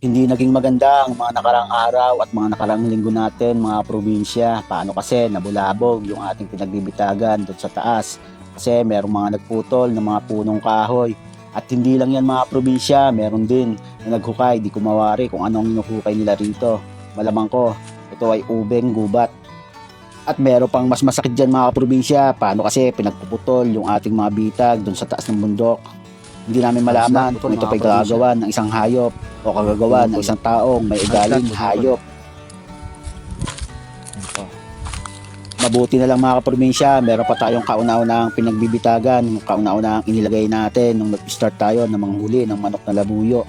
Hindi naging maganda ang mga nakarang araw at mga nakarang linggo natin mga probinsya. Paano kasi nabulabog yung ating pinagbibitagan doon sa taas. Kasi merong mga nagputol ng mga punong kahoy. At hindi lang yan mga probinsya, meron din na naghukay, di ko mawari kung anong inuhukay nila rito. Malamang ko, ito ay ubeng gubat. At meron pang mas masakit dyan mga probinsya. Paano kasi pinagpuputol yung ating mga bitag doon sa taas ng bundok. Hindi namin malaman kung ito pa'y gagawa ng isang hayop o kagagawa ng isang taong may ugaling hayop. Mabuti na lang mga kaprobinsya, meron pa tayong kauna-unahang pinagbibitagan, kauna-unahang inilagay natin nung nag-start tayo ng manghuli ng manok na labuyo.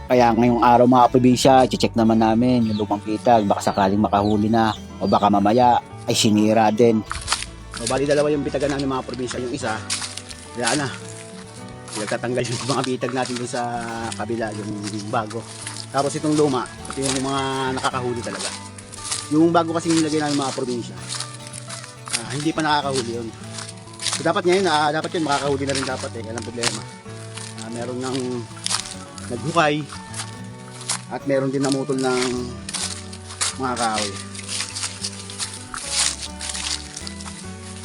Kaya ngayong araw mga probinsya, i-check naman namin yung lumang bitag, baka sakaling makahuli na o baka mamaya ay sinira din. So, bali dalawa yung bitagan namin mga probinsya, yung isa, wala na. Nagtatanggal yung mga bitag natin dun sa kabila, yung bago. Tapos itong luma, ito yung mga nakakahuli talaga. Yung bago kasi nilagay namin mga probinsya, hindi pa nakakahuli yun. So dapat ngayon, dapat yun makakahuli na rin dapat eh, yan ang problema. Meron ng naghukay at meron din namutol ng mga kahoy.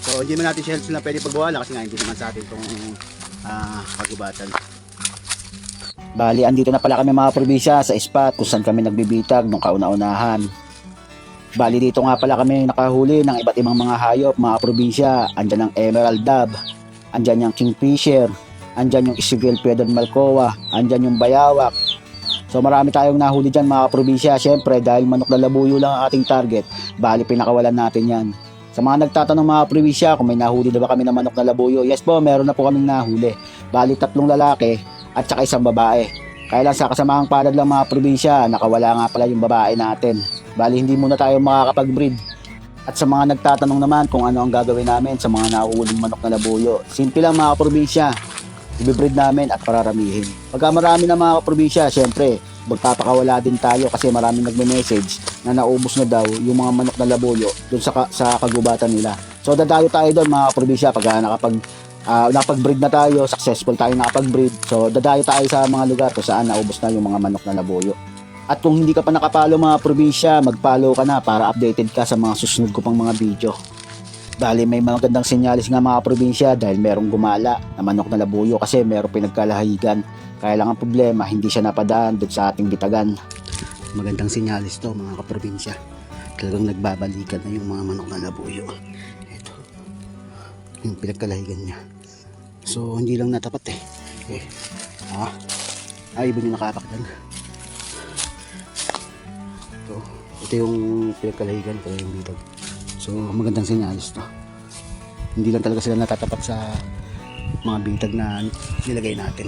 So hindi man natin sila pwede pagbuwala kasi nga hindi naman sa atin itong kagubatan. Bali, andito na pala kami mga probinsya sa spot kung saan kami nagbibitag nung kauna-unahan. Bali, dito nga pala kami nakahuli ng iba't ibang mga hayop mga probinsya. Andyan ang emerald dove, andyan yung kingfisher, andyan yung isugil pedon malcoa, andyan yung bayawak. So marami tayong nahuli dyan mga probinsya. Syempre dahil manok na labuyo lang ang ating target, bali pinakawalan natin yan. Sa mga nagtatanong mga probinsya kung may nahuli na ba kami ng manok na labuyo, yes po, meron na po kaming nahuli. Bali 3 lalaki at saka 1 babae. Kaya lang sa kasamahang palad lang mga probinsya, nakawala nga pala yung babae natin. Bali hindi muna tayo makakapag-breed. At sa mga nagtatanong naman kung ano ang gagawin namin sa mga nahuhuling manok na labuyo, simple lang mga probinsya, i-breed namin at pararamihin. Pagka marami na mga probinsya, syempre magpapakawala din tayo kasi maraming nagme-message na naubos na daw yung mga manok na labuyo doon sa kagubatan nila. So dadayo tayo doon mga probinsya pag nakapag-breed na tayo, successful tayo nakapag-breed. So dadayo tayo sa mga lugar kung saan naubos na yung mga manok na labuyo. At kung hindi ka pa nakapalo mga probinsya, mag-follow ka na para updated ka sa mga susunod ko pang mga video. Dahil may mga gandang senyalis nga mga probinsya dahil merong gumala na manok na labuyo kasi merong pinagkalahigan. Kaya lang ang problema, hindi siya napadaan doon sa ating bitagan. Magandang senyalis to mga kaprobinsya. Talagang nagbabalikan na yung mga manok na labuyo. Ito, yung pinagkalahigan niya. So hindi lang natapat eh. Okay. Ibon yung nakapak dyan. Ito yung pinagkalahigan ko yung bitag. So magandang senyalis to. Hindi lang talaga sila natatapat sa mga bitag na nilagay natin.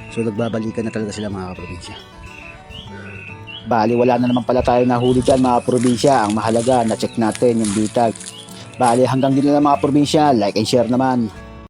So nagbabalikan na talaga sila mga kaprobinsya. Bali wala na naman pala tayo nahuli dyan mga probinsya. Ang mahalaga na check natin yung bitag. Bali hanggang dito na mga probinsya. Like and share naman.